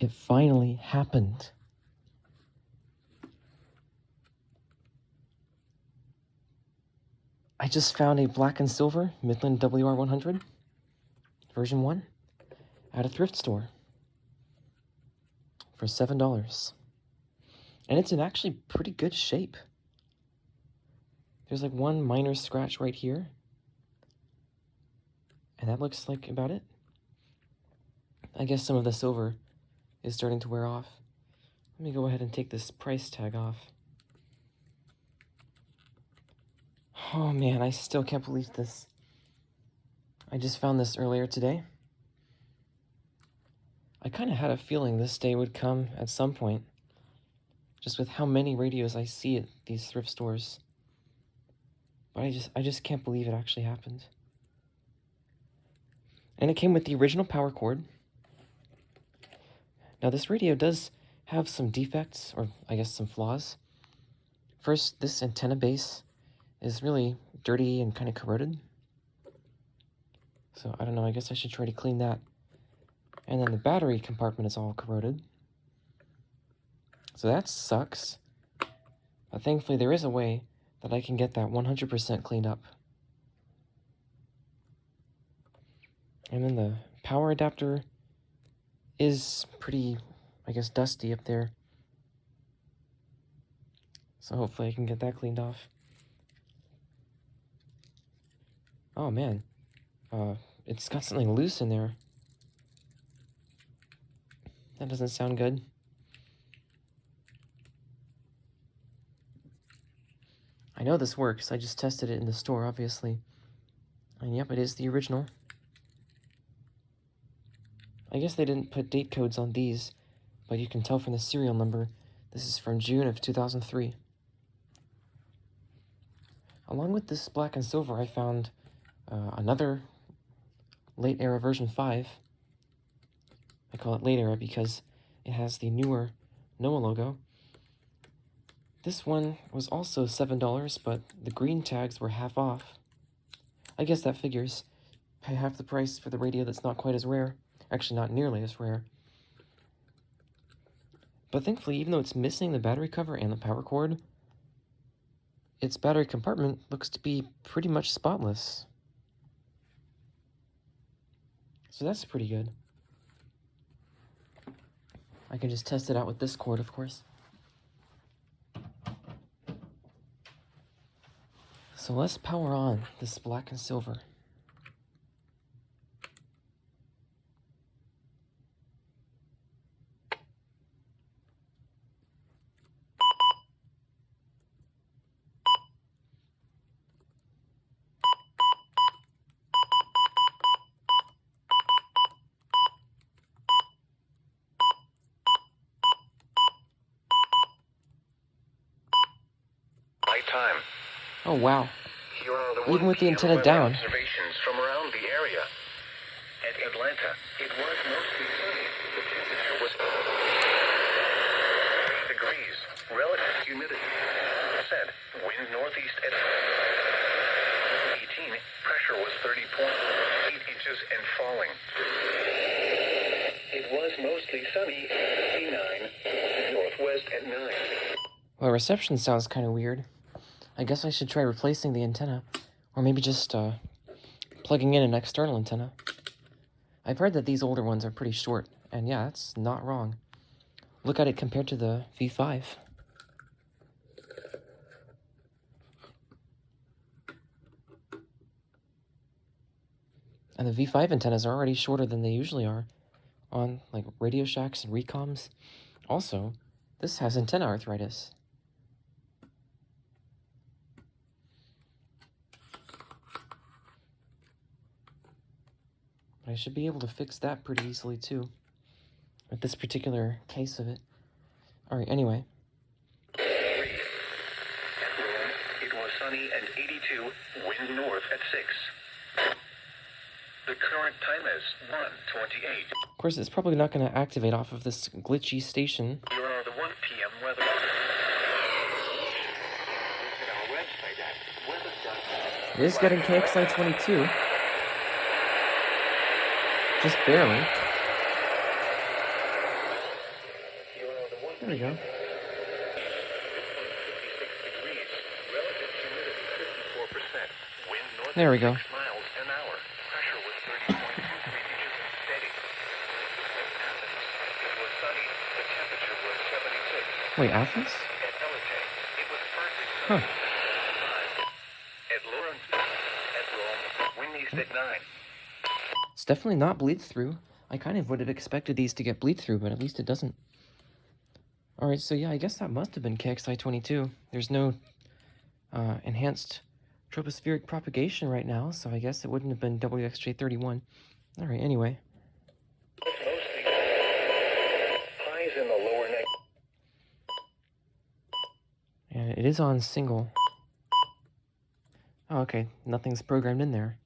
It finally happened. I just found a black and silver Midland WR100 version 1 at a thrift store for $7. And it's in actually pretty good shape. There's like one minor scratch right here. And that looks like about it. I guess some of the silver is starting to wear off. Let me go ahead and take this price tag off. Oh man, I still can't believe this. I just found this earlier today. I kind of had a feeling this day would come at some point, just with how many radios I see at these thrift stores. But I just can't believe it actually happened. And it came with the original power cord. Now this radio does have some defects, or I guess some flaws. First, this antenna base is really dirty and kind of corroded. So I don't know, I guess I should try to clean that. And then the battery compartment is all corroded. So that sucks. But thankfully there is a way that I can get that 100% cleaned up. And then the power adapter is pretty, I guess, dusty up there. So hopefully I can get that cleaned off. Oh man, it's got something loose in there. That doesn't sound good. I know this works, I just tested it in the store, obviously. And yep, it is the original. I guess they didn't put date codes on these, but you can tell from the serial number, this is from June of 2003. Along with this black and silver, I found another late era version 5. I call it late era because it has the newer NOAA logo. This one was also $7, but the green tags were half off. I guess that figures. Pay half the price for the radio that's not quite as rare. Actually, not nearly as rare. But thankfully, even though it's missing the battery cover and the power cord, its battery compartment looks to be pretty much spotless. So that's pretty good. I can just test it out with this cord, of course. So let's power on this black and silver. Time. Oh wow. Here are the Even with the 1 antenna p.m. down. Observations from around the area. At Atlanta, it was mostly sunny. The temperature was 3 degrees. Relative humidity 100%. Wind northeast at 18. Pressure was 30.8 inches and falling. It was mostly sunny. 89. Northwest at 9. Well, reception sounds kind of weird. I guess I should try replacing the antenna, or maybe just plugging in an external antenna. I've heard that these older ones are pretty short, and yeah, that's not wrong. Look at it compared to the V5. And the V5 antennas are already shorter than they usually are on like Radio Shacks and Recoms. Also, this has antenna arthritis. I should be able to fix that pretty easily too, with this particular case of it. Alright, anyway. It was sunny and 82, wind north at 6. The current time is 1:28. Of course, it's probably not going to activate off of this glitchy station. Here are the 1 p.m. weather. Visit our website at weather.com. It is getting KXI 22. Just barely. There we go. 56 degrees. Relative humidity 54%. Wind north There we go. 6 miles an hour. Pressure was 30.23 inches and steady. At Athens, it was sunny. The temperature was 76. Wait, Athens? At Elite, it was partly Huh. sunny. 5. At Lawrence, at Rome, wind east at 9. It's definitely not bleed through. I kind of would have expected these to get bleed through, but at least it doesn't. Alright, so yeah, I guess that must have been KXI-22. There's no enhanced tropospheric propagation right now, so I guess it wouldn't have been WXJ31. Alright, anyway. Mostly highs in the lower neck. And it is on single. Oh, okay. Nothing's programmed in there.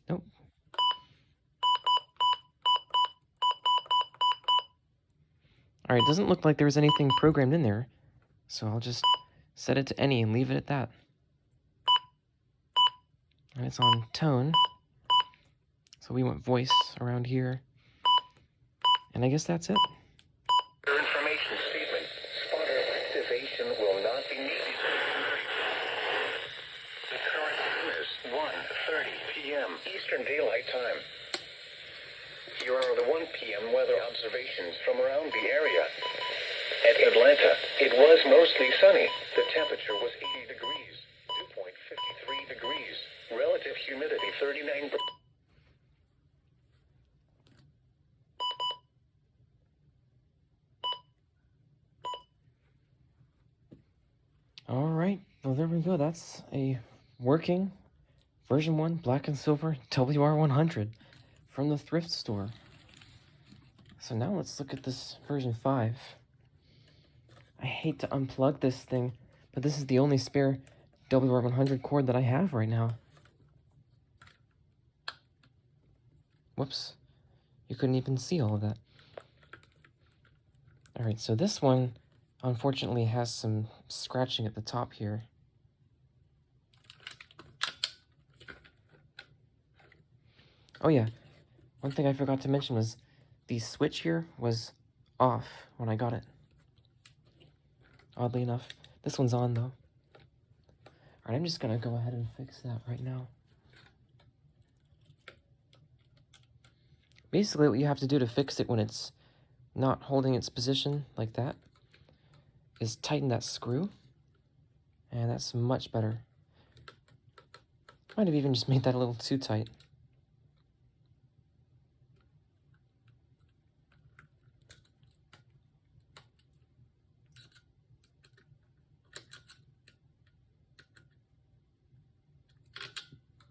Nope. Alright, doesn't look like there was anything programmed in there. So I'll just set it to any and leave it at that. And it's on tone. So we want voice around here. And I guess that's it. For information statement, spotter activation will not be needed. The current time is 1:30 p.m. Eastern Daylight Time. Here are the 1 p.m. weather observations from around the area. At Atlanta, it was mostly sunny. The temperature was 80 degrees. Dew point 53 degrees. Relative humidity 39%. Alright, well there we go. That's a working version 1 black and silver WR100 from the thrift store. So now let's look at this version 5. I hate to unplug this thing, but this is the only spare WR100 cord that I have right now. Whoops. You couldn't even see all of that. Alright, so this one unfortunately has some scratching at the top here. Oh yeah, one thing I forgot to mention was the switch here was off when I got it. Oddly enough. This one's on though. Alright, I'm just gonna go ahead and fix that right now. Basically what you have to do to fix it when it's not holding its position like that is tighten that screw, and that's much better. Might have even just made that a little too tight.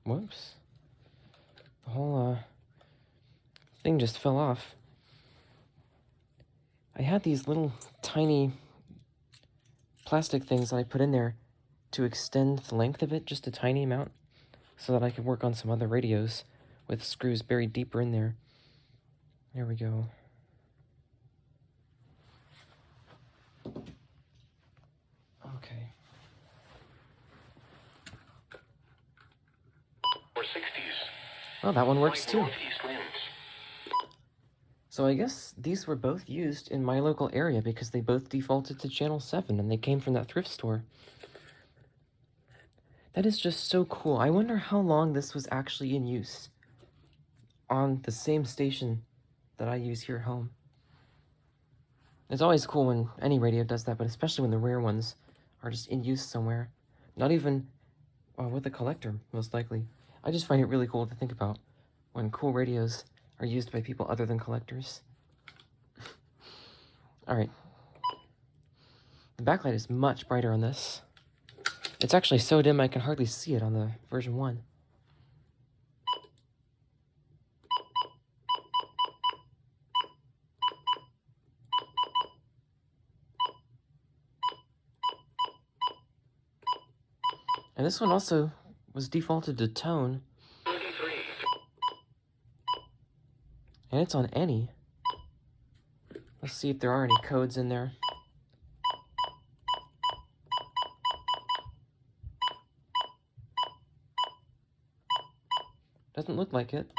Whoops. The whole thing just fell off. I had these little tiny plastic things that I put in there to extend the length of it just a tiny amount so that I could work on some other radios with screws buried deeper in there. There we go. Okay. Or 60s. Well, that one works too. Northeast winds. So I guess these were both used in my local area because they both defaulted to channel 7 and they came from that thrift store. That is just so cool. I wonder how long this was actually in use on the same station that I use here at home. It's always cool when any radio does that, but especially when the rare ones are just in use somewhere. Not even with a collector, most likely. I just find it really cool to think about when cool radios are used by people other than collectors. Alright. The backlight is much brighter on this. It's actually so dim I can hardly see it on the version 1. And this one also was defaulted to tone. 33. And it's on any. Let's see if there are any codes in there. Doesn't look like it.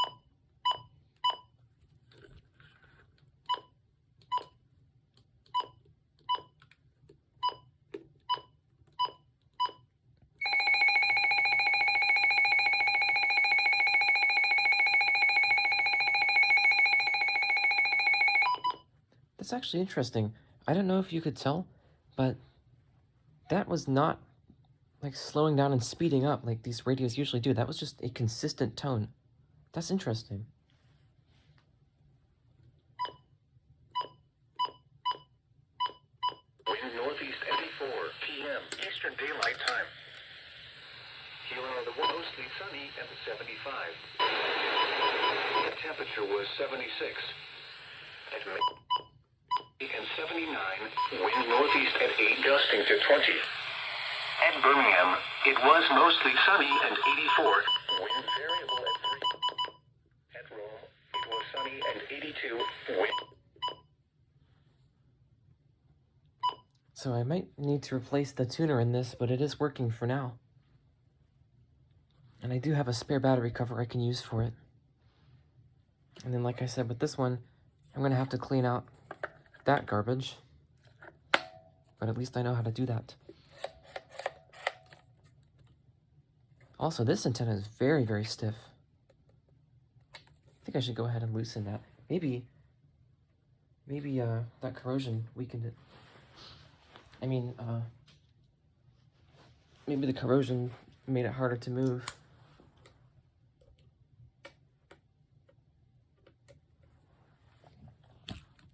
that's actually interesting. I don't know if you could tell, but that was not like slowing down and speeding up like these radios usually do. That was just a consistent tone. That's interesting. Wind northeast 84 p.m. Eastern Daylight Time. Here are the mostly sunny and 75. The temperature was 76. At and 79. Wind northeast at 8, gusting to 20. At Birmingham, it was mostly sunny and 84. Wind variable at 3. At Rome, it was sunny and 82. Wind. So I might need to replace the tuner in this, but it is working for now. And I do have a spare battery cover I can use for it. And then, like I said, with this one, I'm going to have to clean out that garbage. But at least I know how to do that. Also, this antenna is very, very stiff. I think I should go ahead and loosen that. Maybe that corrosion weakened it. I mean, maybe the corrosion made it harder to move.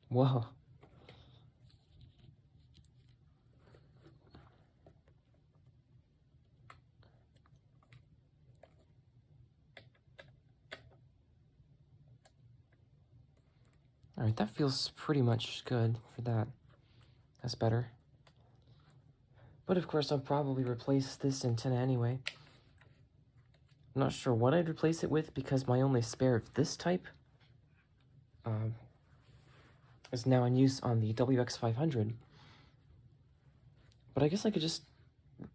Whoa. Alright, that feels pretty much good for that. That's better. But of course, I'll probably replace this antenna anyway. I'm not sure what I'd replace it with because my only spare of this type is now in use on the WX500. But I guess I could just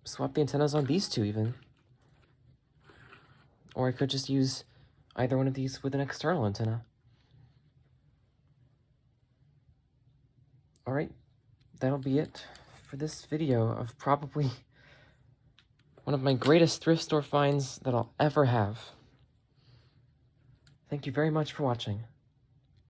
swap the antennas on these two even. Or I could just use either one of these with an external antenna. Alright, that'll be it for this video of probably one of my greatest thrift store finds that I'll ever have. Thank you very much for watching.